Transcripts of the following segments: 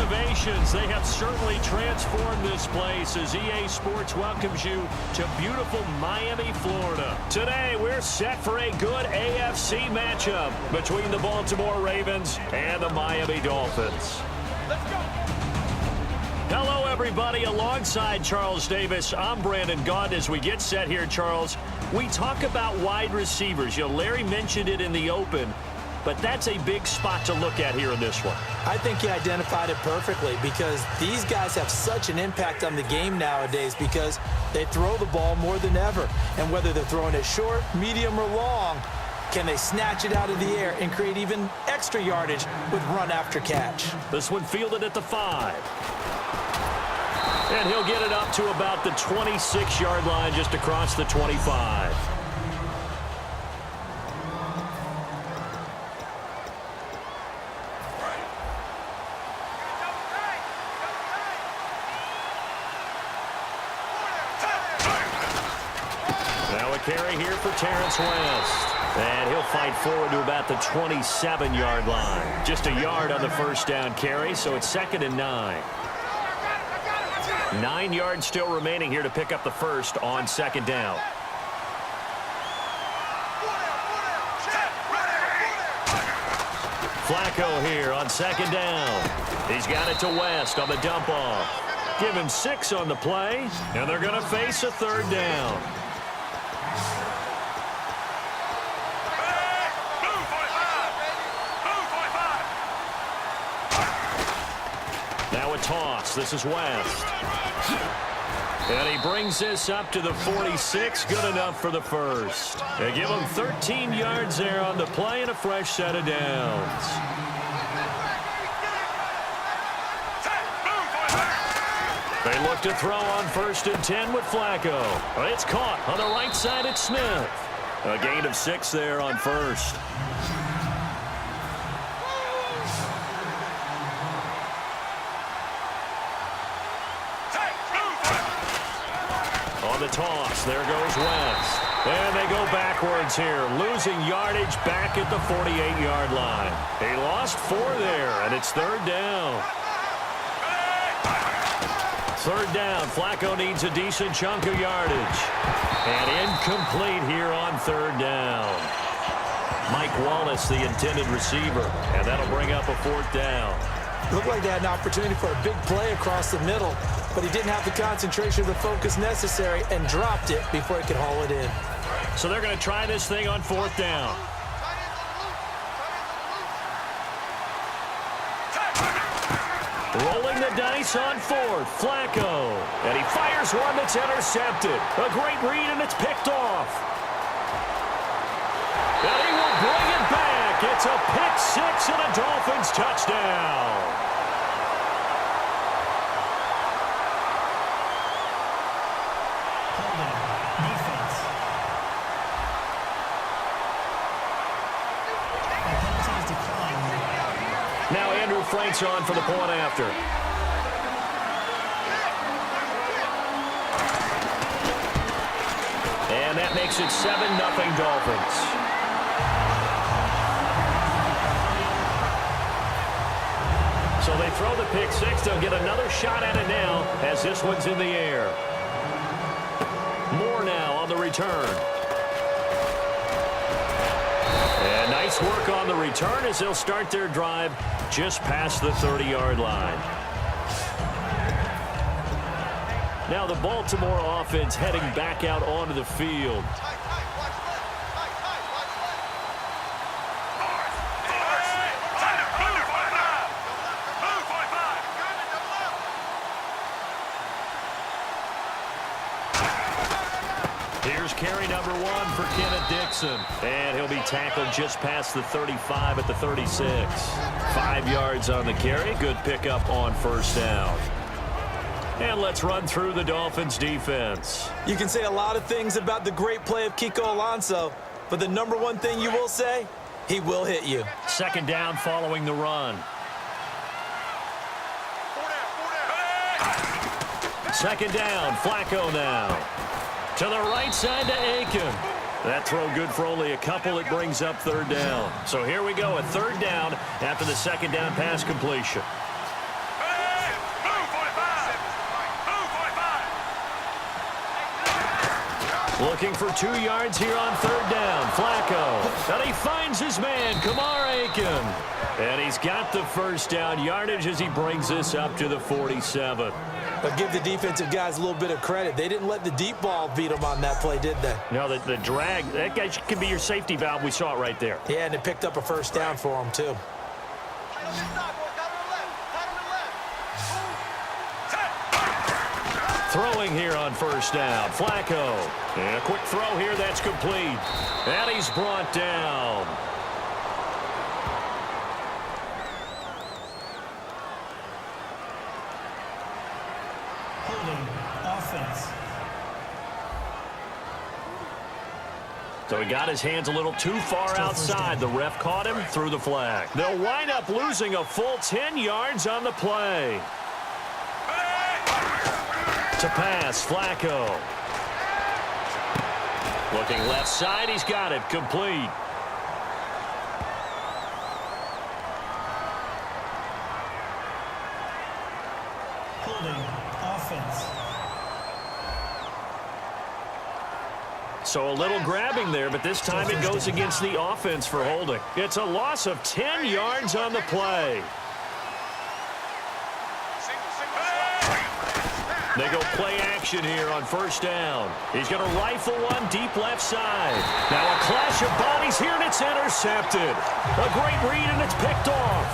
ovations. They have certainly transformed this place as EA Sports welcomes you to beautiful Miami, Florida. Today, we're set for a good AFC matchup between the Baltimore Ravens and the Miami Dolphins. Let's go. Hello, everybody. Alongside Charles Davis, I'm Brandon Gaudin. As we get set here, Charles, we talk about wide receivers. You know, Larry mentioned it in the open, but that's a big spot to look at here in this one. I think he identified it perfectly because these guys have such an impact on the game nowadays because they throw the ball more than ever. And whether they're throwing it short, medium, or long, can they snatch it out of the air and create even extra yardage with run after catch? This one fielded at the 5. And he'll get it up to about the 26-yard line just across the 25. Now a carry here for Terrence West. And he'll fight forward to about the 27-yard line. Just a yard on the first down carry, so it's 2nd and 9. 9 yards still remaining here to pick up the first on 2nd down. Flacco here on 2nd down. He's got it to West on the dump off. Give him 6 on the play, and they're going to face a 3rd down. Now a toss. This is West. And he brings this up to the 46. Good enough for the first. They give him 13 yards there on the play and a fresh set of downs. They look to throw on 1st and 10 with Flacco. It's caught on the right side at Smith. A gain of 6 there on 1st. The toss. There goes West. And they go backwards here, losing yardage back at the 48-yard line. He lost 4 there, and it's 3rd down. 3rd down. Flacco needs a decent chunk of yardage. And incomplete here on 3rd down. Mike Wallace, the intended receiver, and that'll bring up a 4th down. Looked like they had an opportunity for a big play across the middle, but he didn't have the concentration or the focus necessary and dropped it before he could haul it in. So they're going to try this thing on 4th down. Rolling the dice on 4th, Flacco. And he fires one that's intercepted. A great read, and it's picked off. And he will bring it back. It's a pick 6 and a Dolphins touchdown. Now Andrew Frank's on for the point after. And that makes it 7-0 Dolphins. So they throw the pick 6. They'll get another shot at it now as this one's in the air. Moore now on the return. And nice work on the return as they'll start their drive just past the 30-yard line. Now the Baltimore offense heading back out onto the field. Here's carry number 1 for Kenneth Dixon. And he'll be tackled just past the 35 at the 36. 5 yards on the carry. Good pickup on 1st down. And let's run through the Dolphins defense. You can say a lot of things about the great play of Kiko Alonso, but the number one thing you will say, he will hit you. 2nd down following the run. 2nd down, Flacco now. To the right side to Aiken. That throw good for only a couple. It brings up 3rd down. So here we go, a 3rd down after the 2nd down pass completion. Looking for 2 yards here on 3rd down. Flacco. And he finds his man, Kamar Aiken. And he's got the 1st down yardage as he brings this up to the 47. But give the defensive guys a little bit of credit. They didn't let the deep ball beat them on that play, did they? No, the drag, that guy could be your safety valve. We saw it right there. Yeah, and it picked up a 1st down for them, too. Throwing here on 1st down. Flacco. And a quick throw here. That's complete. And he's brought down. Offense. So he got his hands a little too far outside. The ref caught him, threw the flag. They'll wind up losing a full 10 yards on the play. To pass, Flacco. Looking left side, he's got it, complete. Holding, offense. So a little grabbing there, but this time it goes against the offense for holding. It's a loss of 10 yards on the play. They go play action here on 1st down. He's going to rifle one deep left side. Now a clash of bodies here, and it's intercepted. A great read, and it's picked off.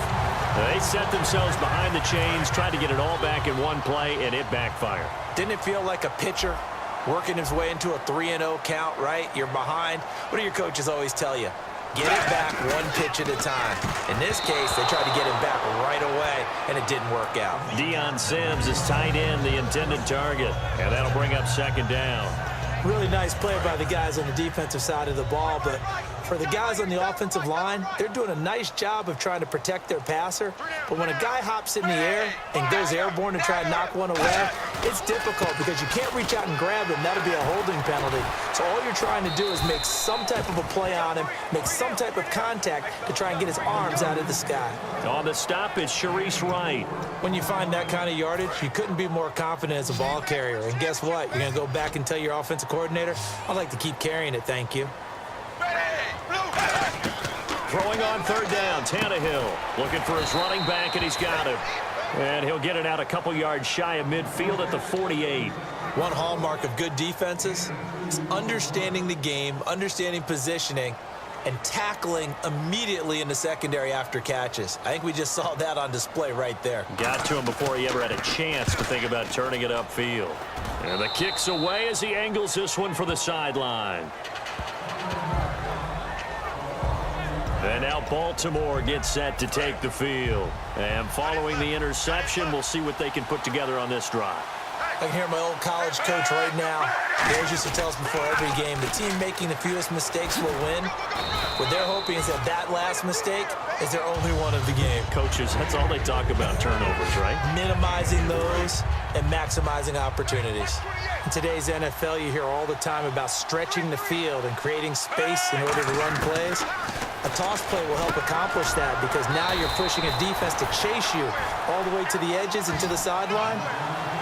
They set themselves behind the chains, tried to get it all back in one play, and it backfired. Didn't it feel like a pitcher working his way into a 3-0 count, right? You're behind. What do your coaches always tell you? Get it back one pitch at a time. In this case, they tried to get it back right away, and it didn't work out. Deion Sims is tight end, the intended target, and that'll bring up 2nd down. Really nice play by the guys on the defensive side of the ball, but for the guys on the offensive line, they're doing a nice job of trying to protect their passer. But when a guy hops in the air and goes airborne to try and knock one away, it's difficult because you can't reach out and grab him. That'll be a holding penalty. So all you're trying to do is make some type of a play on him, make some type of contact to try and get his arms out of the sky. On the stop, it's Sharice Wright. When you find that kind of yardage, you couldn't be more confident as a ball carrier. And guess what? You're going to go back and tell your offensive coordinator, I'd like to keep carrying it, thank you. Throwing on 3rd down, Tannehill looking for his running back, and he's got it. And he'll get it out a couple yards shy of midfield at the 48. One hallmark of good defenses is understanding the game, understanding positioning, and tackling immediately in the secondary after catches. I think we just saw that on display right there. Got to him before he ever had a chance to think about turning it upfield. And the kick's away as he angles this one for the sideline. And now Baltimore gets set to take the field. And following the interception, we'll see what they can put together on this drive. I can hear my old college coach right now. He always used to tell us before every game, the team making the fewest mistakes will win. What they're hoping is that last mistake is their only one of the game. Coaches, that's all they talk about, turnovers, right? Minimizing those and maximizing opportunities. In today's NFL, you hear all the time about stretching the field and creating space in order to run plays. A toss play will help accomplish that because now you're pushing a defense to chase you all the way to the edges and to the sideline.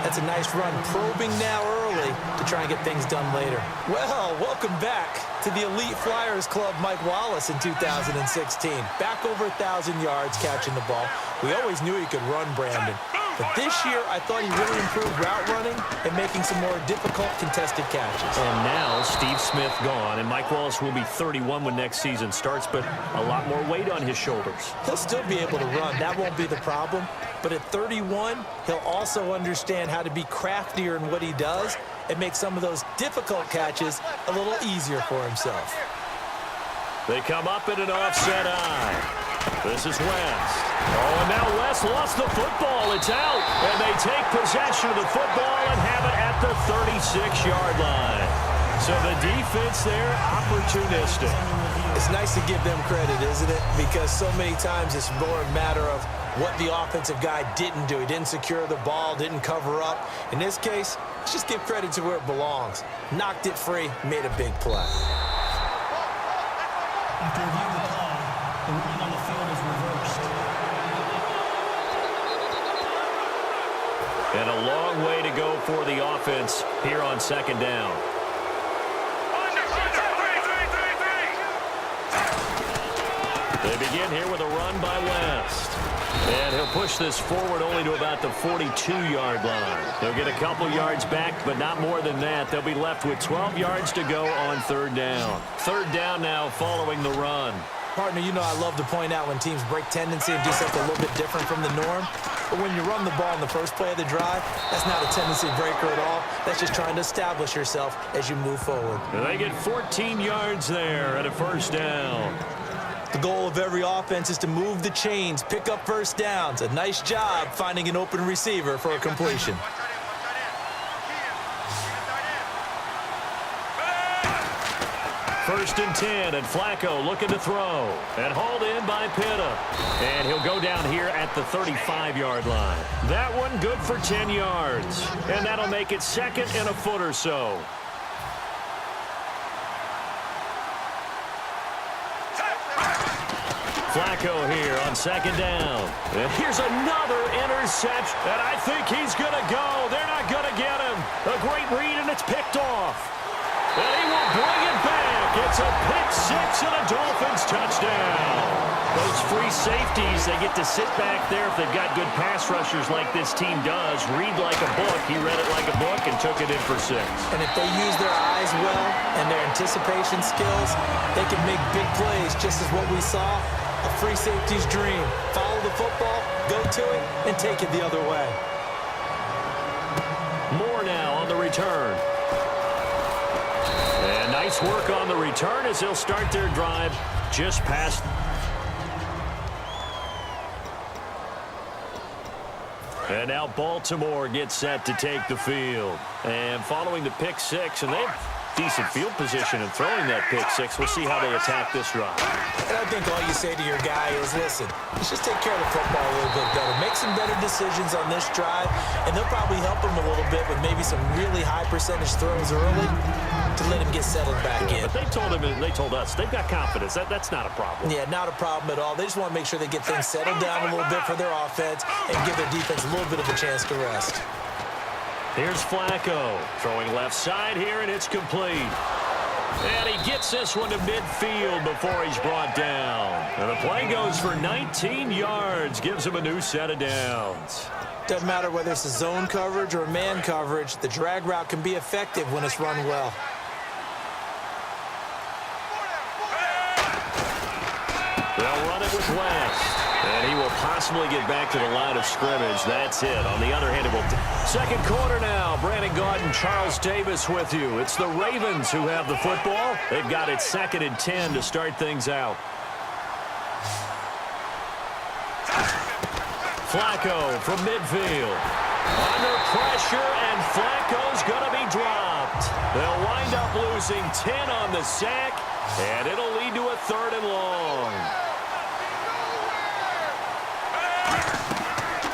That's a nice run, probing now early to try and get things done later. Well, welcome back to the Elite Flyers Club, Mike Wallace in 2016. Back over 1,000 yards catching the ball. We always knew he could run, Brandon. But this year, I thought he really improved route running and making some more difficult contested catches. And now Steve Smith gone, and Mike Wallace will be 31 when next season starts, but a lot more weight on his shoulders. He'll still be able to run. That won't be the problem. But at 31, he'll also understand how to be craftier in what he does and make some of those difficult catches a little easier for himself. They come up in an offset eye. This is West. Oh, and now West lost the football. It's out. And they take possession of the football and have it at the 36-yard line. So the defense there, opportunistic. It's nice to give them credit, isn't it? Because so many times it's more a matter of what the offensive guy didn't do. He didn't secure the ball, didn't cover up. In this case, let's just give credit to where it belongs. Knocked it free, made a big play. After reviewing the play, the ruling on the field is reversed. And a long way to go for the offense here on 2nd down. begin here with a run by West. And he'll push this forward only to about the 42-yard line. They'll get a couple yards back, but not more than that. They'll be left with 12 yards to go on third down. Third down now following the run. Partner, you know I love to point out when teams break tendency and do something a little bit different from the norm. But when you run the ball in the first play of the drive, that's not a tendency breaker at all. That's just trying to establish yourself as you move forward. And they get 14 yards there at a first down. The goal of every offense is to move the chains, pick up first downs. A nice job finding an open receiver for a completion. First and 10, and Flacco looking to throw. And hauled in by Pitta. And he'll go down here at the 35-yard line. That one good for 10 yards. And that'll make it second and a foot or so. Flacco here on second down. And here's another interception. And I think he's going to go. They're not going to get him. A great read, and it's picked off. And he will bring it back. It's a pick six and a Dolphins touchdown. Those free safeties, they get to sit back there if they've got good pass rushers like this team does. Read like a book. He read it like a book and took it in for 6. And if they use their eyes well and their anticipation skills, they can make big plays, just as what we saw. A free safety's dream. Follow the football, go to it, and take it the other way. More now on the return. And nice work on the return as they'll start their drive just past. And now Baltimore gets set to take the field. And following the pick six, and they have decent field position in throwing that pick six. We'll see how they attack this drive. And I think all you say to your guy is, listen, let's just take care of the football a little bit better. Make some better decisions on this drive, and they'll probably help him a little bit with maybe some really high percentage throws early to let him get settled back in. But they told him, and they told us, they've got confidence. That's not a problem. Yeah, not a problem at all. They just want to make sure they get things settled down a little bit for their offense and give their defense a little bit of a chance to rest. Here's Flacco throwing left side here, and it's complete. And he gets this one to midfield before he's brought down. And the play goes for 19 yards, gives him a new set of downs. Doesn't matter whether it's a zone coverage or a man coverage, the drag route can be effective when it's run well. They'll run it with West. And he will possibly get back to the line of scrimmage. That's it. On the other hand, it will. Second quarter now. Brandon Gaudin, Charles Davis with you. It's the Ravens who have the football. They've got it 2nd and 10 to start things out. Flacco from midfield. Under pressure, and Flacco's going to be dropped. They'll wind up losing 10 on the sack, and it'll lead to a 3rd and long.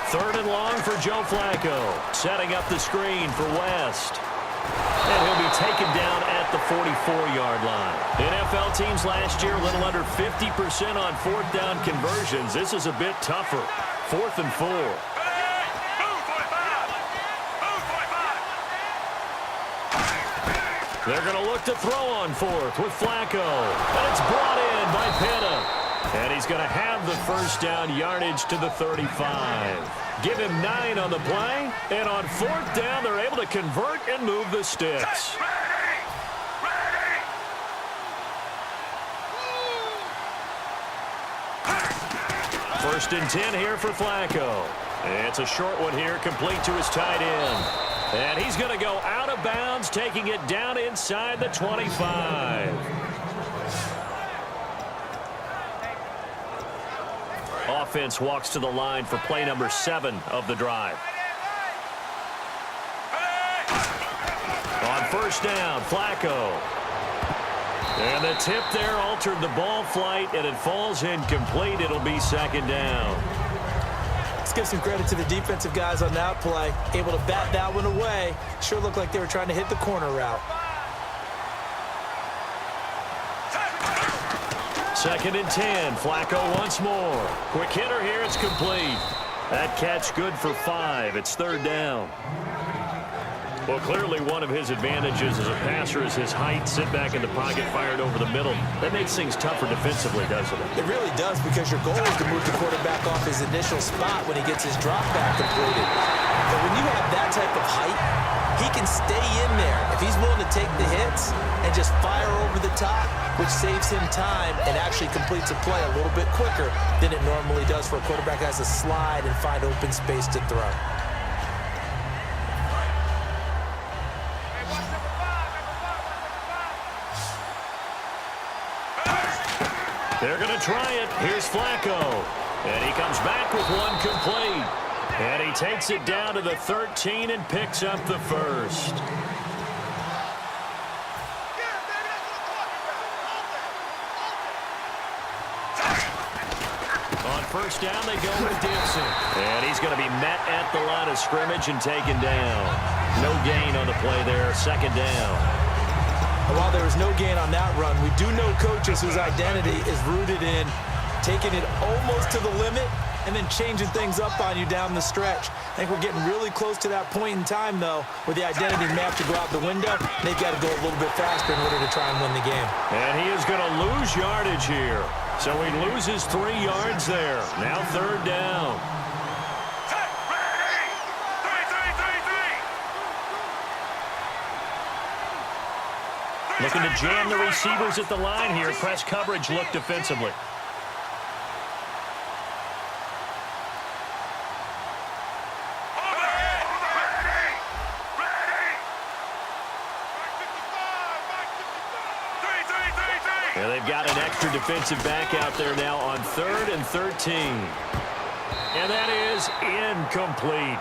3rd and long for Joe Flacco. Setting up the screen for West. And he'll be taken down at the 44-yard line. NFL teams last year a little under 50% on 4th down conversions. This is a bit tougher. 4th and 4. They're going to look to throw on 4th with Flacco. And it's brought in by Pitta. And he's going to have the first down, yardage to the 35. Give him 9 on the play. And on 4th down, they're able to convert and move the sticks. First and 10 here for Flacco. It's a short one here, complete to his tight end. And he's going to go out of bounds, taking it down inside the 25. Offense walks to the line for play number 7 of the drive. On first down, Flacco. And the tip there altered the ball flight, and it falls incomplete. It'll be 2nd down. Let's give some credit to the defensive guys on that play. Able to bat that one away. Sure looked like they were trying to hit the corner route. 2nd and 10. Flacco once more. Quick hitter here. It's complete. That catch good for 5. It's 3rd down. Well, clearly one of his advantages as a passer is his height. Sit back in the pocket, fired over the middle. That makes things tougher defensively, doesn't it? It really does, because your goal is to move the quarterback off his initial spot when he gets his drop back completed. But when you have that type of height, he can stay in there if he's willing to take the hits and just fire over the top, which saves him time and actually completes a play a little bit quicker than it normally does for a quarterback that has to slide and find open space to throw. They're going to try it. Here's Flacco. And he comes back with one complete. And he takes it down to the 13 and picks up the first. On first down, they go with Dixon. And he's going to be met at the line of scrimmage and taken down. No gain on the play there. Second down. While there was no gain on that run, we do know coaches whose identity is rooted in taking it almost to the limit and then changing things up on you down the stretch. I think we're getting really close to that point in time, though, where the identity may have to go out the window. They've got to go a little bit faster in order to try and win the game. And he is going to lose yardage here. So he loses 3 yards there. Now third down. Looking to jam the receivers at the line here. Press coverage look defensively. And they've got an extra defensive back out there now on 3rd and 13. And that is incomplete.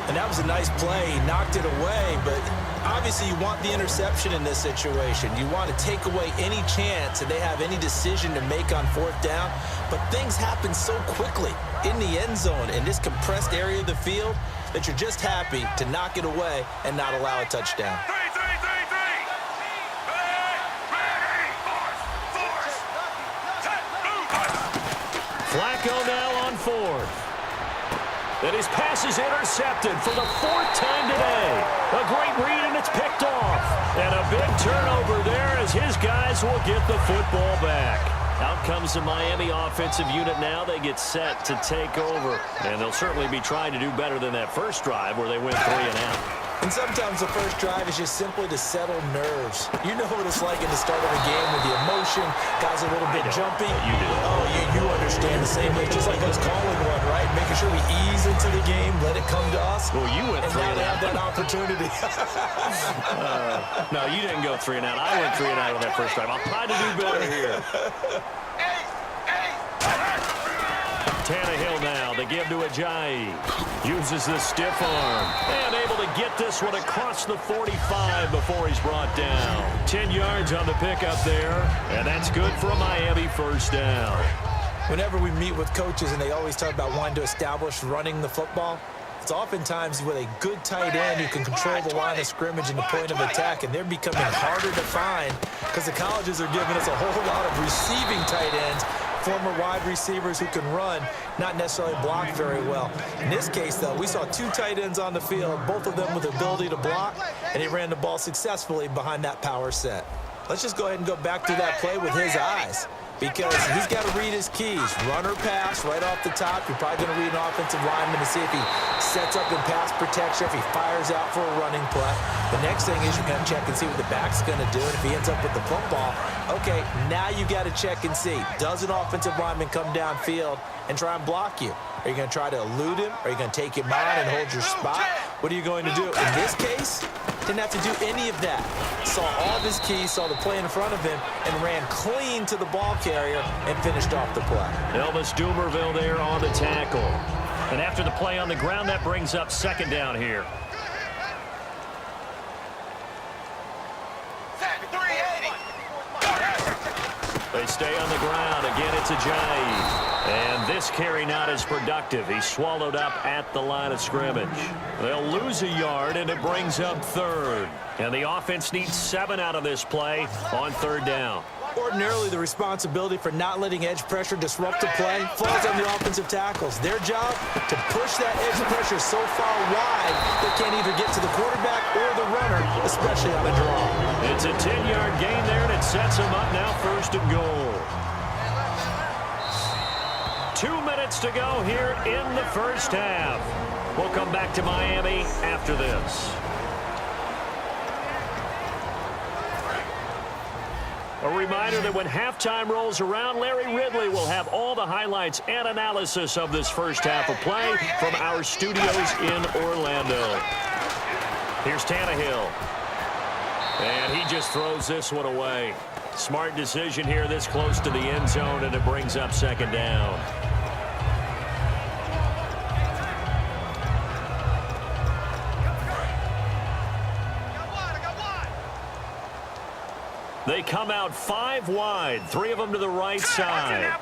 And that was a nice play. He knocked it away, but obviously you want the interception in this situation. You want to take away any chance that they have any decision to make on 4th down. But things happen so quickly in the end zone in this compressed area of the field that you're just happy to knock it away and not allow a touchdown. Flacco now on 4th. And his pass is intercepted for the 4th time today. A great read, and it's picked off. And a big turnover there as his guys will get the football back. Out comes the Miami offensive unit now. They get set to take over. And they'll certainly be trying to do better than that first drive where they went 3 and out. And sometimes the first drive is just simply to settle nerves. You know what it's like at the start of a game with the emotion. Guys are a little bit jumpy. You do. Oh, you understand the same way. Just like us calling one, right? Making sure we ease into the game, let it come to us. Well, you went 3 and out. Have that opportunity. No, you didn't go 3 and out. I went 3 and out on that first drive. I'll try to do better here. Tannehill now, they give to Ajayi. Uses the stiff arm. And able to get this one across the 45 before he's brought down. 10 yards on the pickup there. And that's good for a Miami first down. Whenever we meet with coaches and they always talk about wanting to establish running the football, it's oftentimes with a good tight end who can control the line of scrimmage and the point of attack, and they're becoming harder to find because the colleges are giving us a whole lot of receiving tight ends, former wide receivers who can run, not necessarily block very well. In this case, though, we saw 2 tight ends on the field, both of them with the ability to block, and he ran the ball successfully behind that power set. Let's just go ahead and go back to that play with his eyes, because he's got to read his keys. Run or pass right off the top. You're probably going to read an offensive lineman to see if he sets up in pass protection, if he fires out for a running play. The next thing is you're going to check and see what the back's going to do. And if he ends up with the football, okay, now you got to check and see. Does an offensive lineman come downfield and try and block you? Are you going to try to elude him? Are you going to take him on and hold your spot? What are you going to do? In this case, didn't have to do any of that. Saw all of his keys, saw the play in front of him, and ran clean to the ball carrier and finished off the play. Elvis Dumerville there on the tackle. And after the play on the ground, that brings up second down here. They stay on the ground. Again, it's Ajayi. And this carry not as productive. He's swallowed up at the line of scrimmage. They'll lose a yard, and it brings up third. And the offense needs 7 out of this play on third down. Ordinarily, the responsibility for not letting edge pressure disrupt the play falls on the offensive tackles. Their job, to push that edge pressure so far wide they can't either get to the quarterback or the runner, especially on a draw. It's a 10-yard gain there, and it sets them up now 1st and goal. 2 minutes to go here in the first half. We'll come back to Miami after this. A reminder that when halftime rolls around, Larry Ridley will have all the highlights and analysis of this first half of play from our studios in Orlando. Here's Tannehill. And he just throws this one away. Smart decision here this close to the end zone, and it brings up 2nd down. They come out 5 wide, 3 of them to the right side.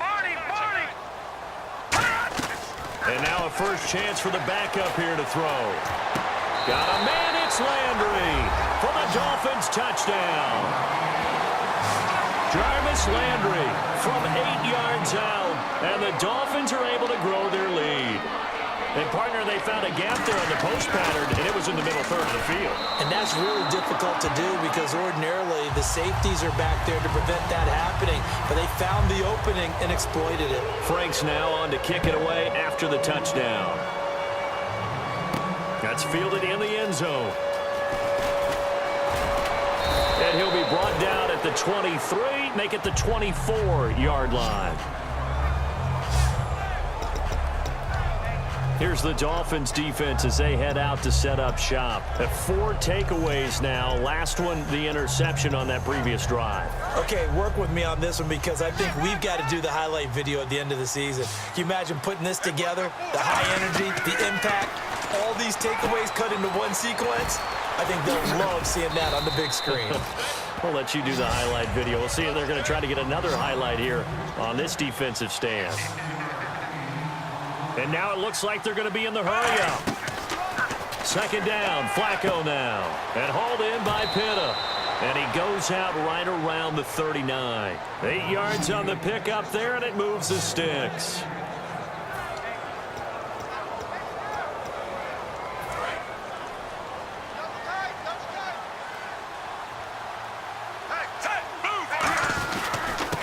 And now a first chance for the backup here to throw. Got a man, it's Landry for the Dolphins touchdown. Jarvis Landry from 8 yards out, and the Dolphins are able to grow their lead. And, partner, they found a gap there on the post pattern, and it was in the middle third of the field. And that's really difficult to do because ordinarily the safeties are back there to prevent that happening. But they found the opening and exploited it. Frank's now on to kick it away after the touchdown. That's fielded in the end zone. And he'll be brought down at the 23, make it the 24-yard line. Here's the Dolphins defense as they head out to set up shop. At 4 takeaways now. Last one, the interception on that previous drive. Okay, work with me on this one because I think we've got to do the highlight video at the end of the season. Can you imagine putting this together? The high energy, the impact, all these takeaways cut into one sequence? I think they'll love seeing that on the big screen. We'll let you do the highlight video. We'll see if they're going to try to get another highlight here on this defensive stand. And now it looks like they're going to be in the hurry-up. 2nd down, Flacco now. And hauled in by Pitta. And he goes out right around the 39. 8 yards on the pickup there, and it moves the sticks.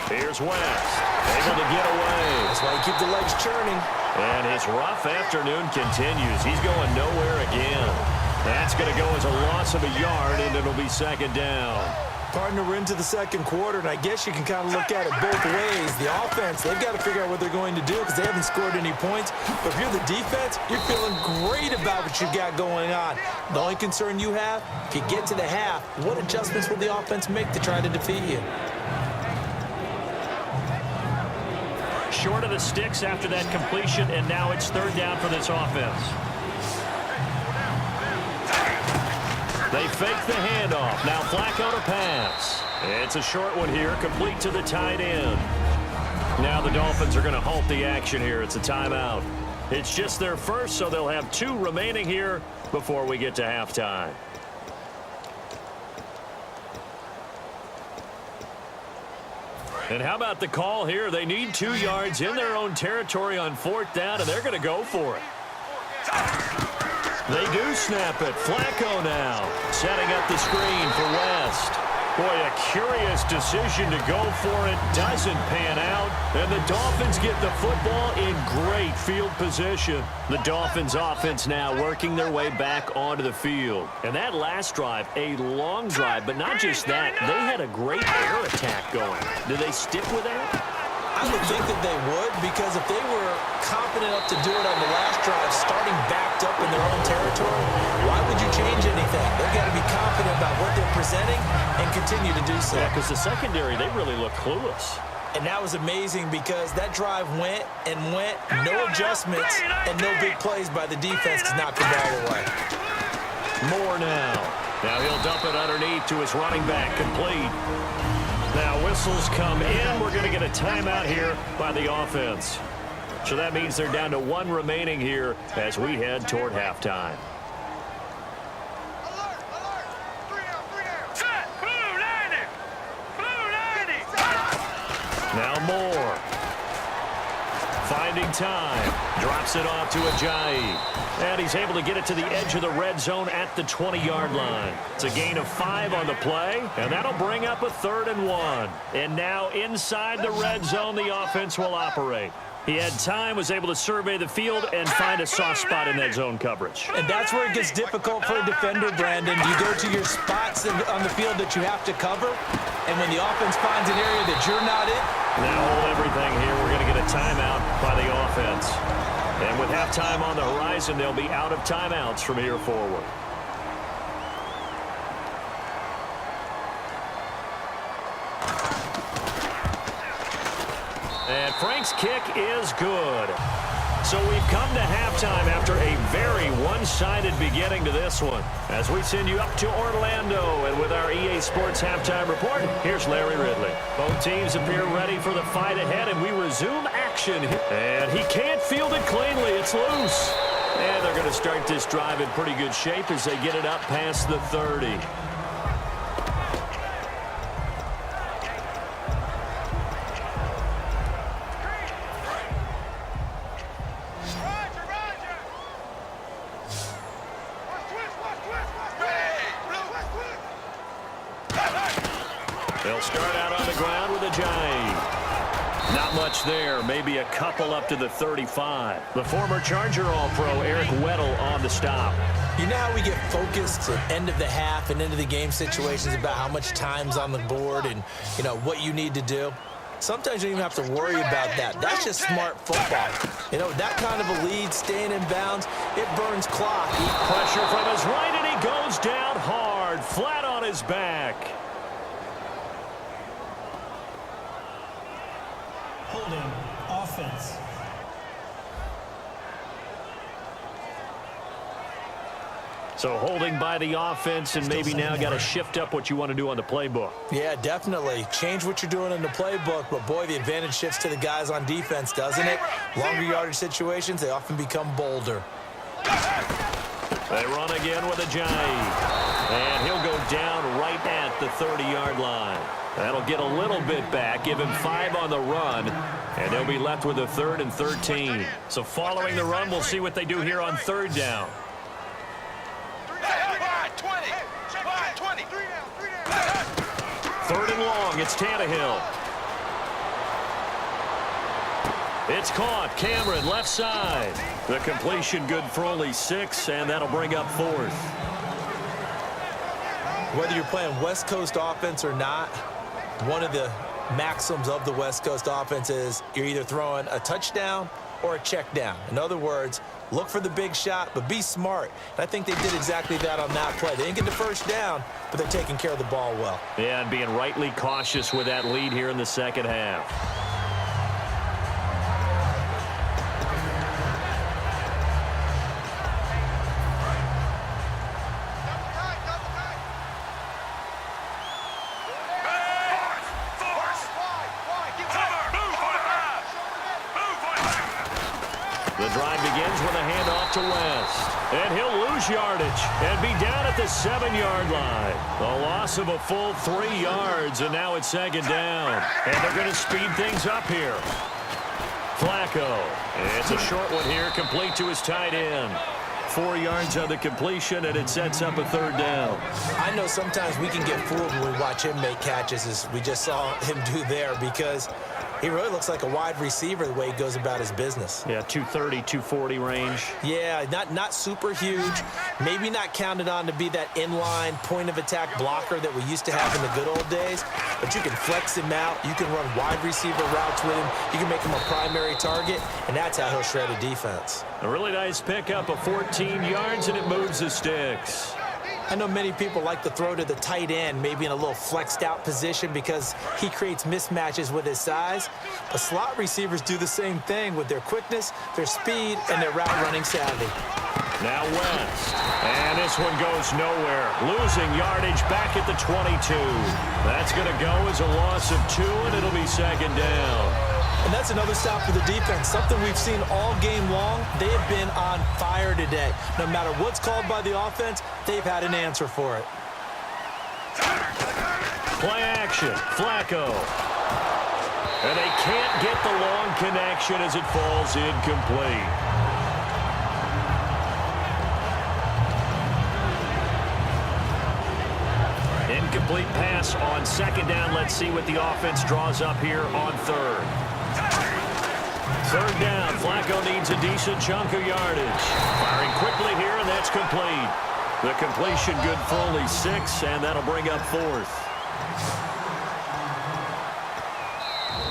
Here's West, able to get away. That's why you keep the legs churning. And his rough afternoon continues. He's going nowhere again. That's going to go as a loss of a yard, and it'll be 2nd down. Partner, we're into the 2nd quarter, and I guess you can kind of look at it both ways. The offense, they've got to figure out what they're going to do because they haven't scored any points. But if you're the defense, you're feeling great about what you got going on. The only concern you have, if you get to the half, what adjustments will the offense make to try to defeat you? Short of the sticks after that completion, and now it's 3rd down for this offense. They fake the handoff. Now Flacco to pass. It's a short one here, complete to the tight end. Now the Dolphins are going to halt the action here. It's a timeout. It's just their first, so they'll have 2 remaining here before we get to halftime. And how about the call here? They need 2 yards in their own territory on 4th down, and they're going to go for it. They do snap it. Flacco now setting up the screen for West. Boy, a curious decision to go for it. Doesn't pan out. And the Dolphins get the football in great field position. The Dolphins offense now working their way back onto the field. And that last drive, a long drive, but not just that. They had a great air attack going. Do they stick with that? I would think that they would, because if they were confident enough to do it on the last drive, starting backed up in their own territory, why would you change anything? They've got to be confident about what they're presenting and continue to do so. Yeah, because the secondary, they really look clueless. And that was amazing because that drive went and went, no adjustments, and no big plays by the defense to knock the ball away. Moore now. Now he'll dump it underneath to his running back, complete. Now whistles come in. We're going to get a timeout here by the offense. So that means they're down to 1 remaining here as we head toward halftime. Now Moore. Finding time. Drops it off to Ajayi. And he's able to get it to the edge of the red zone at the 20-yard line. It's a gain of 5 on the play, and that'll bring up a 3rd and 1. And now inside the red zone, the offense will operate. He had time, was able to survey the field, and find a soft spot in that zone coverage. And that's where it gets difficult for a defender, Brandon. You go to your spots on the field that you have to cover, and when the offense finds an area that you're not in. Now hold everything here. We're going to get a timeout by the offense. And with halftime on the horizon, they'll be out of timeouts from here forward. And Frank's kick is good. So we've come to halftime after a very one-sided beginning to this one. As we send you up to Orlando, and with our EA Sports Halftime Report, here's Larry Ridley. Both teams appear ready for the fight ahead, and we resume action. And he can't field it cleanly. It's loose. And they're going to start this drive in pretty good shape as they get it up past the 30. They'll start out on the ground with Ajayi. Not much there. Maybe a couple up to the 35. The former Charger All-Pro Eric Weddle on the stop. You know how we get focused at end of the half and into the game situations about how much time's on the board and, you know, what you need to do? Sometimes you don't even have to worry about that. That's just smart football. You know, that kind of a lead, staying in bounds, it burns clock. Pressure from his right, and he goes down hard, flat on his back. Holding offense. So holding by the offense, and maybe now got to shift up what you want to do on the playbook. Yeah, definitely. Change what you're doing in the playbook, but boy, the advantage shifts to the guys on defense, doesn't it? Longer yardage situations, they often become bolder. They run again with Ajayi. And he'll go down right at the 30-yard line. That'll get a little bit back, give him 5 on the run, and they'll be left with a 3rd and 13. So following the run, we'll see what they do here on 3rd down. 3rd and long, it's Tannehill. It's caught. Cameron, left side. The completion good for only 6, and that'll bring up 4th. Whether you're playing West Coast offense or not, one of the maxims of the West Coast offense is you're either throwing a touchdown or a check down. In other words, look for the big shot, but be smart. And I think they did exactly that on that play. They didn't get the first down, but they're taking care of the ball well. Yeah, and being rightly cautious with that lead here in the second half. The drive begins with a handoff to West. And he'll lose yardage and be down at the 7-yard line. The loss of a full 3 yards, and now it's 2nd down. And they're going to speed things up here. Flacco. It's a short one here, complete to his tight end. 4 yards on the completion, and it sets up a 3rd down. I know sometimes we can get fooled when we watch him make catches, as we just saw him do there, because he really looks like a wide receiver the way he goes about his business. Yeah, 230, 240 range. Yeah, not super huge. Maybe not counted on to be that inline point-of-attack blocker that we used to have in the good old days. But you can flex him out. You can run wide receiver routes with him. You can make him a primary target, and that's how he'll shred a defense. A really nice pickup of 14 yards, and it moves the sticks. I know many people like to throw to the tight end, maybe in a little flexed out position because he creates mismatches with his size. But slot receivers do the same thing with their quickness, their speed, and their route running savvy. Now West. And this one goes nowhere. Losing yardage back at the 22. That's going to go as a loss of 2, and it'll be 2nd down. And that's another stop for the defense, something we've seen all game long. They have been on fire today. No matter what's called by the offense, they've had an answer for it. Play action. Flacco. And they can't get the long connection as it falls incomplete. Incomplete pass on second down. Let's see what the offense draws up here on third. Third down. Flacco needs a decent chunk of yardage. Firing quickly here, and that's complete. The completion good for only 6, and that'll bring up fourth.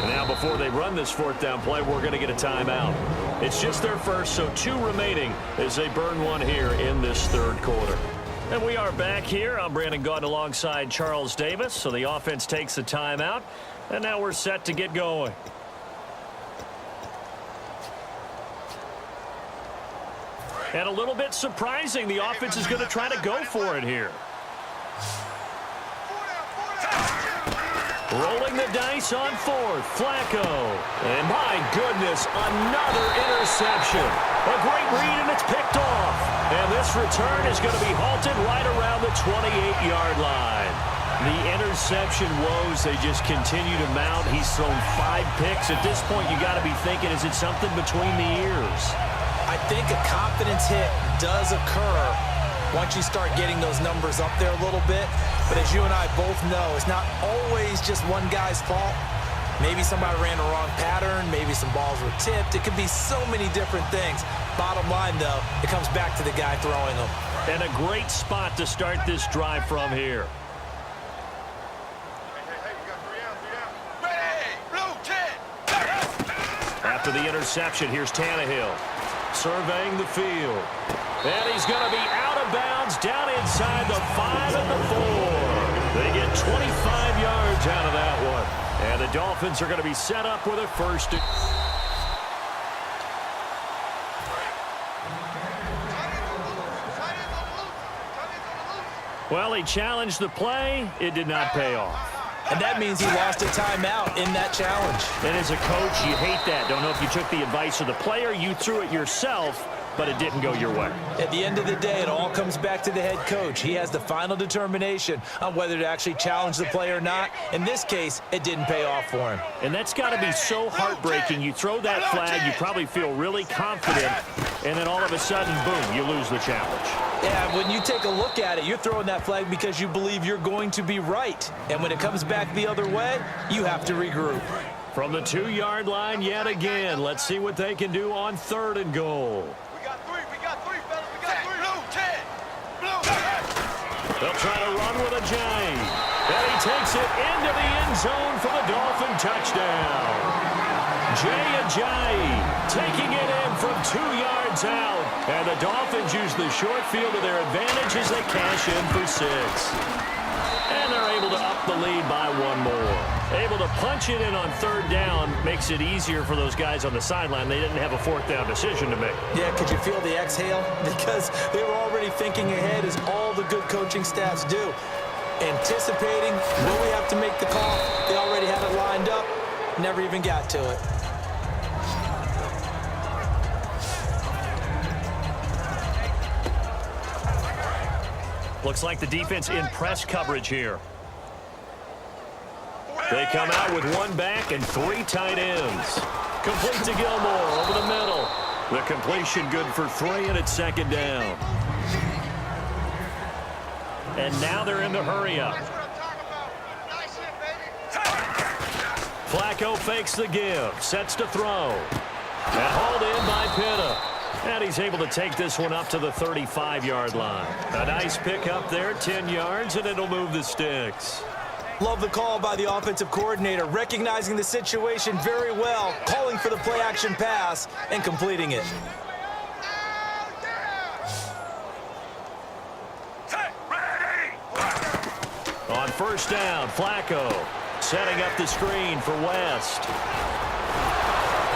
And now before they run this fourth down play, we're going to get a timeout. It's just their first, so 2 remaining as they burn one here in this third quarter. And we are back here. I'm Brandon Gaudin alongside Charles Davis. So the offense takes a timeout, and now we're set to get going. And a little bit surprising, the offense is going to try to go for it here. Rolling the dice on fourth, Flacco. And my goodness, another interception. A great read, and it's picked off. And this return is going to be halted right around the 28-yard line. The interception woes, they just continue to mount. He's thrown 5 picks. At this point, you got to be thinking, is it something between the ears? I think a confidence hit does occur once you start getting those numbers up there a little bit. But as you and I both know, it's not always just one guy's fault. Maybe somebody ran the wrong pattern. Maybe some balls were tipped. It could be so many different things. Bottom line, though, it comes back to the guy throwing them. And a great spot to start this drive from here. After the interception, here's Tannehill. Surveying the field. And he's going to be out of bounds down inside the 5 and the 4. They get 25 yards out of that one. And the Dolphins are going to be set up with a first. Well, he challenged the play. It did not pay off. And that means he lost a timeout in that challenge. And as a coach, you hate that. Don't know if you took the advice of the player, you threw it yourself, but it didn't go your way. At the end of the day, it all comes back to the head coach. He has the final determination on whether to actually challenge the play or not. In this case, it didn't pay off for him. And that's got to be so heartbreaking. You throw that flag, you probably feel really confident, and then all of a sudden, boom, you lose the challenge. Yeah, when you take a look at it, you're throwing that flag because you believe you're going to be right. And when it comes back the other way, you have to regroup. From the 2-yard line yet again, let's see what they can do on third and goal. We got three, fellas. We got 3. Blue. They'll try to run with a J. And he takes it into the end zone for the Dolphin touchdown. Jay taking it in from 2 yards out. And the Dolphins use the short field to their advantage as they cash in for 6. And they're able to up the lead by 1 more. Able to punch it in on third down makes it easier for those guys on the sideline. They didn't have a fourth down decision to make. Yeah, could you feel the exhale? Because they were already thinking ahead, as all the good coaching staffs do. Anticipating, will we have to make the call? They already had it lined up. Never even got to it. Looks like the defense in press coverage here. They come out with 1 back and 3 tight ends. Complete to Gilmore over the middle. The completion good for 3, and it's second down. And now they're in the hurry up. Flacco fakes the give, sets to throw. And hauled in by Pitta. And he's able to take this one up to the 35-yard line. A nice pick up there, 10 yards, and it'll move the sticks. Love the call by the offensive coordinator, recognizing the situation very well, calling for the play-action pass, and completing it. On first down, Flacco setting up the screen for West.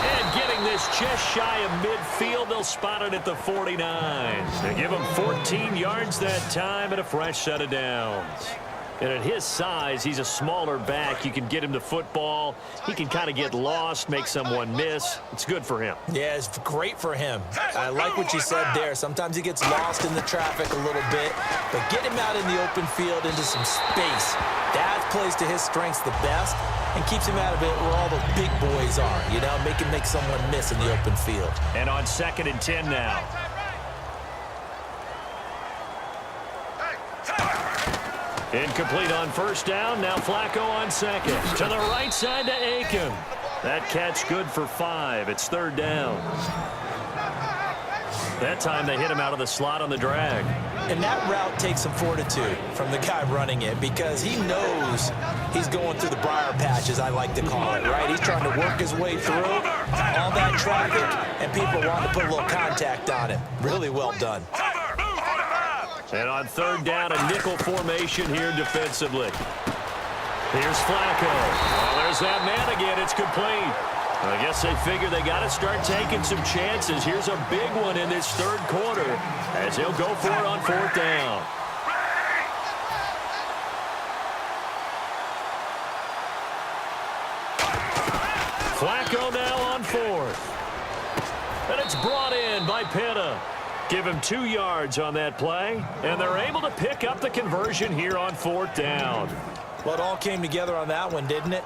And getting this just shy of midfield. They'll spot it at the 49. They give him 14 yards that time and a fresh set of downs. And at his size, he's a smaller back. You can get him the football. He can kind of get lost, make someone miss. It's good for him. Yeah, it's great for him. I like what you said there. Sometimes he gets lost in the traffic a little bit, but get him out in the open field into some space. That plays to his strengths the best and keeps him out of it where all the big boys are, you know, make someone miss in the open field. And on 2nd and 10 now. Incomplete on first down. Now Flacco on second. To the right side to Aiken. That catch good for 5. It's 3rd down. That time they hit him out of the slot on the drag. And that route takes some fortitude from the guy running it because he knows he's going through the briar patch, as I like to call it, right? He's trying to work his way through all that traffic, and people want to put a little contact on it. Really well done. And on 3rd down, a nickel formation here defensively. Here's Flacco. Well, there's that man again. It's complete. I guess they figure they got to start taking some chances. Here's a big one in this 3rd quarter as he'll go for it on 4th down. Flacco now on 4th. And it's brought in by Pitta. Give him 2 yards on that play, and they're able to pick up the conversion here on 4th down. Well, it all came together on that one, didn't it?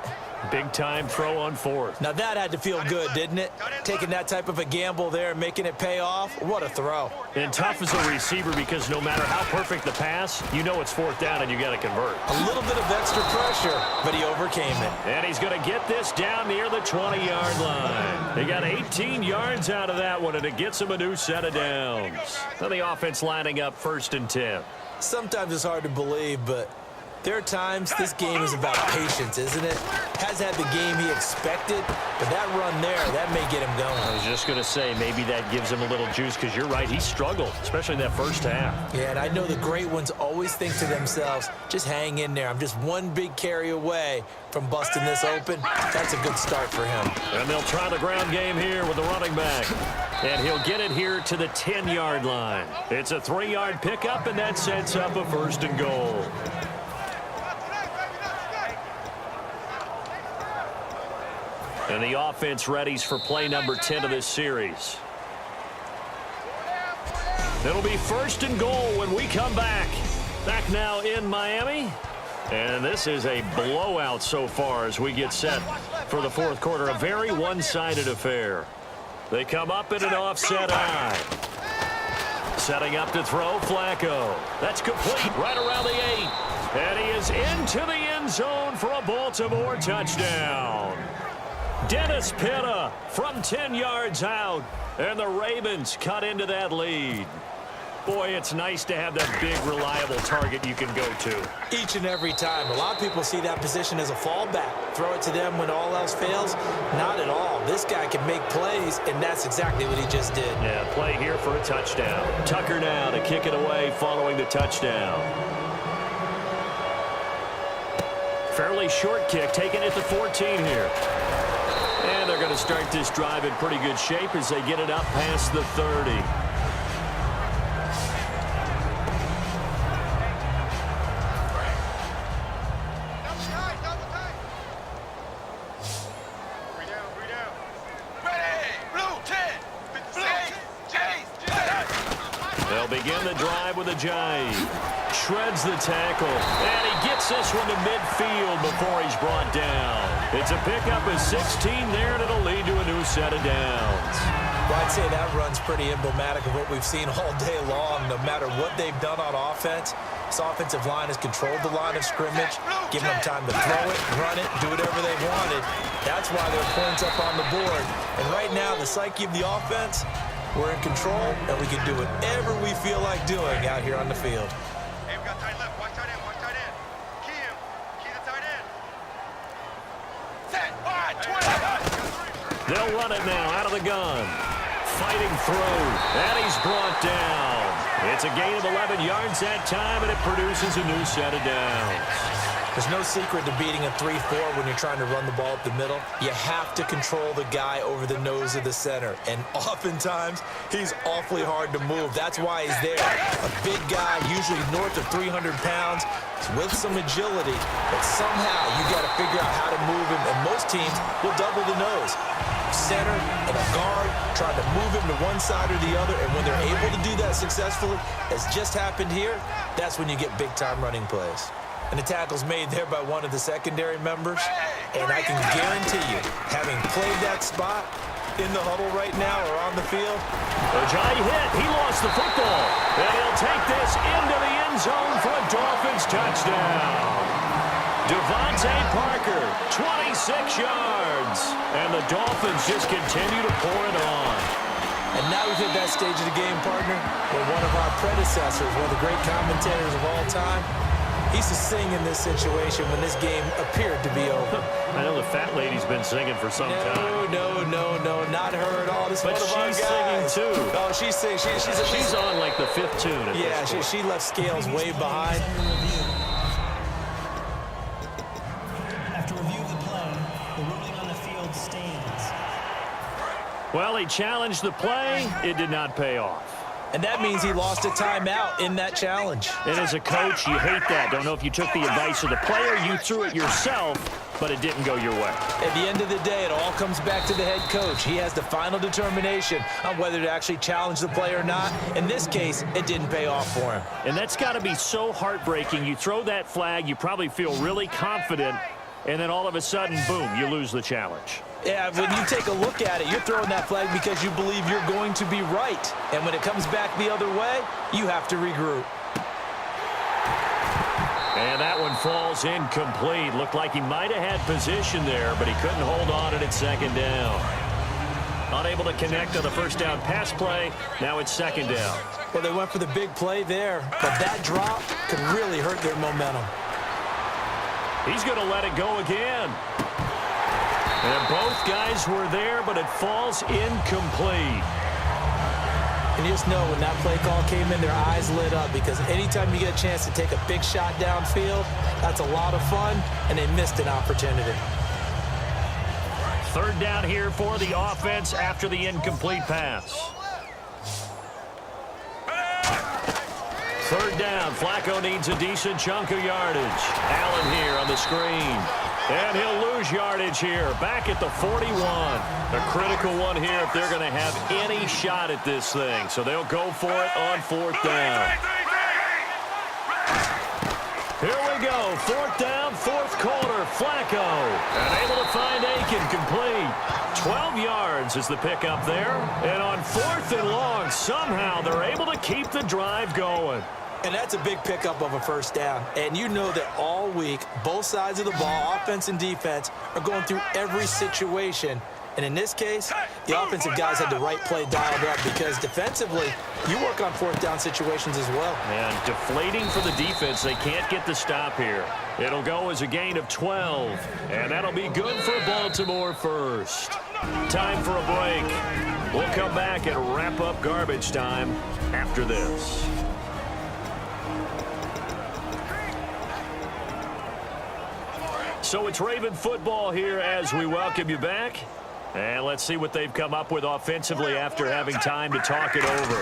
Big-time throw on 4th. Now, that had to feel good, didn't it? Taking that type of a gamble there and making it pay off. What a throw. And tough as a receiver because no matter how perfect the pass, you know it's 4th down and you got to convert. A little bit of extra pressure, but he overcame it. And he's going to get this down near the 20-yard line. He got 18 yards out of that one, and it gets him a new set of downs. Now the offense lining up 1st and 10. Sometimes it's hard to believe, but there are times this game is about patience, isn't it? Has had the game he expected, but that run there, that may get him going. I was just going to say, maybe that gives him a little juice because you're right, he struggled, especially in that first half. Yeah, and I know the great ones always think to themselves, just hang in there. I'm just one big carry away from busting this open. That's a good start for him. And they'll try the ground game here with the running back. And he'll get it here to the 10-yard line. It's a 3-yard pickup, and that sets up a 1st and goal. And the offense readies for play number 10 of this series. It'll be 1st and goal when we come back. Back now in Miami. And this is a blowout so far as we get set for the 4th quarter. A very one-sided affair. They come up in an offset eye. Setting up to throw, Flacco. That's complete right around the 8. And he is into the end zone for a Baltimore touchdown. Dennis Pitta from 10 yards out, and the Ravens cut into that lead. Boy, it's nice to have that big, reliable target you can go to. Each and every time. A lot of people see that position as a fallback. Throw it to them when all else fails. Not at all. This guy can make plays, and that's exactly what he just did. Yeah, play here for a touchdown. Tucker now to kick it away following the touchdown. Fairly short kick, taking it to 14 here. And they're going to start this drive in pretty good shape as they get it up past the 30. They'll begin the drive with a jive. Shreds the tackle. And he gets this one to midfield before he's brought down. It's a pickup of 16 there, and it'll lead to a new set of downs. Well, I'd say that run's pretty emblematic of what we've seen all day long. No matter what they've done on offense, this offensive line has controlled the line of scrimmage, given them time to throw it, run it, do whatever they wanted. That's why there are points up on the board. And right now, the psyche of the offense, we're in control, and we can do whatever we feel like doing out here on the field. Hey, we got tight left. Watch tight end. Watch tight end. Key him. Key the tight end. Set. Wide. 20. They'll run it now out of the gun. Fighting through. And he's brought down. 'em. It's a gain of 11 yards that time, and it produces a new set of downs. There's no secret to beating a 3-4 when you're trying to run the ball up the middle. You have to control the guy over the nose of the center. And oftentimes, he's awfully hard to move. That's why he's there. A big guy, usually north of 300 pounds, with some agility. But somehow, you got to figure out how to move him. And most teams will double the nose. Center and a guard trying to move him to one side or the other. And when they're able to do that successfully, as just happened here, that's when you get big-time running plays. And the tackle's made there by one of the secondary members. And I can guarantee you, having played that spot in the huddle right now or on the field. Ajay hit. He lost the football. And he'll take this into the end zone for a Dolphins touchdown. Devontae Parker, 26 yards. And the Dolphins just continue to pour it on. And now we've hit that stage of the game, partner, where one of our predecessors, one of the great commentators of all time, he used to sing in this situation when this game appeared to be over. I know the fat lady's been singing for some time. No, not her at all. This is but one of our guys. She's singing too. Oh, she's singing. She's on like the 5th tune. Yeah, she left Scales way behind. After review of the play, the ruling on the field stands. Well, he challenged the play. It did not pay off. And that means he lost a timeout in that challenge. And as a coach, you hate that. Don't know if you took the advice of the player, you threw it yourself, but it didn't go your way. At the end of the day, it all comes back to the head coach. He has the final determination on whether to actually challenge the play or not. In this case, it didn't pay off for him. And that's got to be so heartbreaking. You throw that flag, you probably feel really confident, and then all of a sudden, boom, you lose the challenge. Yeah, when you take a look at it, you're throwing that flag because you believe you're going to be right. And when it comes back the other way, you have to regroup. And that one falls incomplete. Looked like he might have had position there, but he couldn't hold on at second down. Unable to connect on the first down pass play. Now it's second down. Well, they went for the big play there, but that drop could really hurt their momentum. He's going to let it go again. And both guys were there, but it falls incomplete. And you just know when that play call came in, their eyes lit up because anytime you get a chance to take a big shot downfield, that's a lot of fun, and they missed an opportunity. Third down here for the offense after the incomplete pass. Third down. Flacco needs a decent chunk of yardage. Allen here on the screen. And he'll lose yardage here. Back at the 41. A critical one here if they're going to have any shot at this thing. So they'll go for it on fourth down. Here we go. Fourth down, fourth quarter. Flacco. And able to find Aiken complete. 12 yards is the pickup there. And on fourth and long, somehow they're able to keep the drive going. And that's a big pickup of a first down. And you know that all week, both sides of the ball, offense and defense, are going through every situation. And in this case, the offensive guys had the right play dialed up because defensively, you work on fourth down situations as well. And deflating for the defense. They can't get the stop here. It'll go as a gain of 12. And that'll be good for Baltimore first. Time for a break. We'll come back and wrap up garbage time after this. So it's Raven football here as we welcome you back. And let's see what they've come up with offensively after having time to talk it over.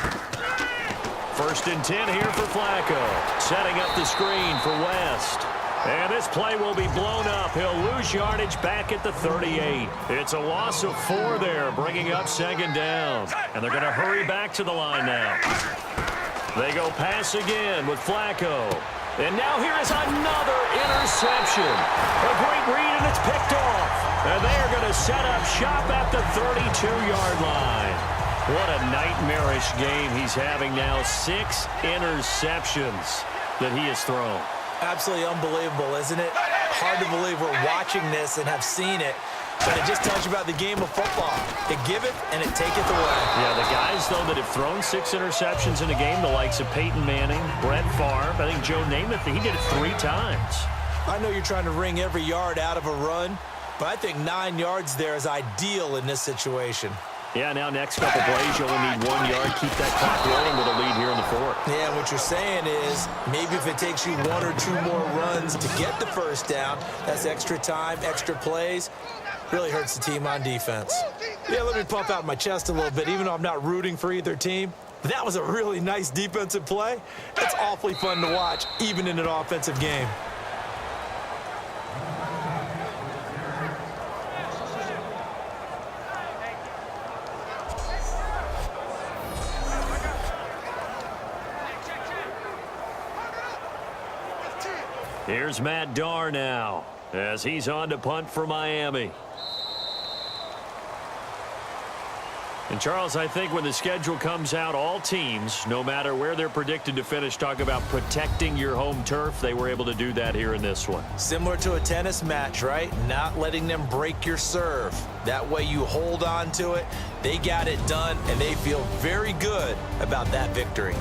First and 10 here for Flacco. Setting up the screen for West. And this play will be blown up. He'll lose yardage back at the 38. It's a loss of 4 there, bringing up second down. And they're going to hurry back to the line now. They go pass again with Flacco. And now here is another interception. A great read, and it's picked off. And they're going to set up shop at the 32-yard line. What a nightmarish game he's having now. 6 interceptions that he has thrown. Absolutely unbelievable, isn't it? Hard to believe we're watching this and have seen it. But it just tells you about the game of football. It giveth and it taketh away. Yeah, the guys, though, that have thrown 6 interceptions in a game, the likes of Peyton Manning, Brett Favre, I think Joe Namath, he did it 3 times. I know you're trying to wring every yard out of a run, but I think 9 yards there is ideal in this situation. Yeah, now next couple plays, you only need 1 yard. Keep that clock rolling with a lead here in the fourth. Yeah, what you're saying is maybe if it takes you 1 or 2 more runs to get the first down, that's extra time, extra plays. Really hurts the team on defense. Yeah, let me pump out my chest a little bit, even though I'm not rooting for either team. That was a really nice defensive play. It's awfully fun to watch, even in an offensive game. Here's Matt Darr now as he's on to punt for Miami. And, Charles, I think when the schedule comes out, all teams, no matter where they're predicted to finish, talk about protecting your home turf. They were able to do that here in this one. Similar to a tennis match, right? Not letting them break your serve. That way you hold on to it. They got it done, and they feel very good about that victory.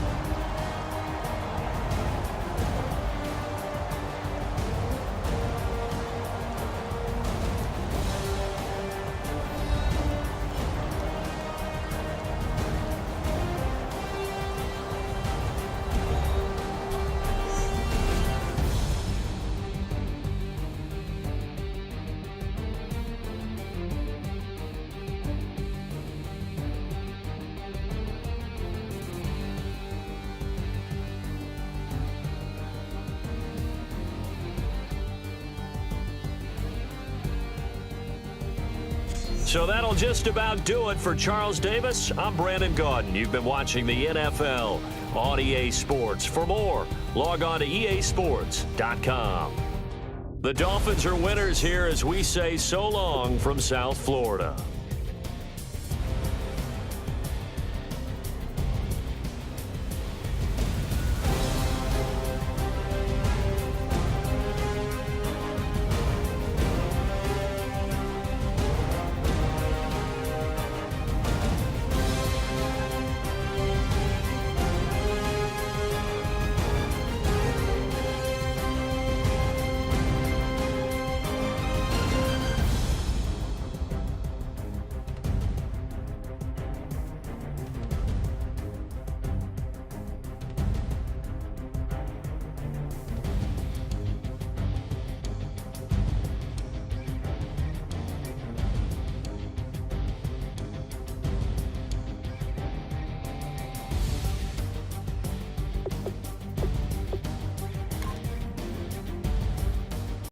So that'll just about do it for Charles Davis. I'm Brandon Gaudin. You've been watching the NFL on EA Sports. For more, log on to easports.com. The Dolphins are winners here as we say so long from South Florida.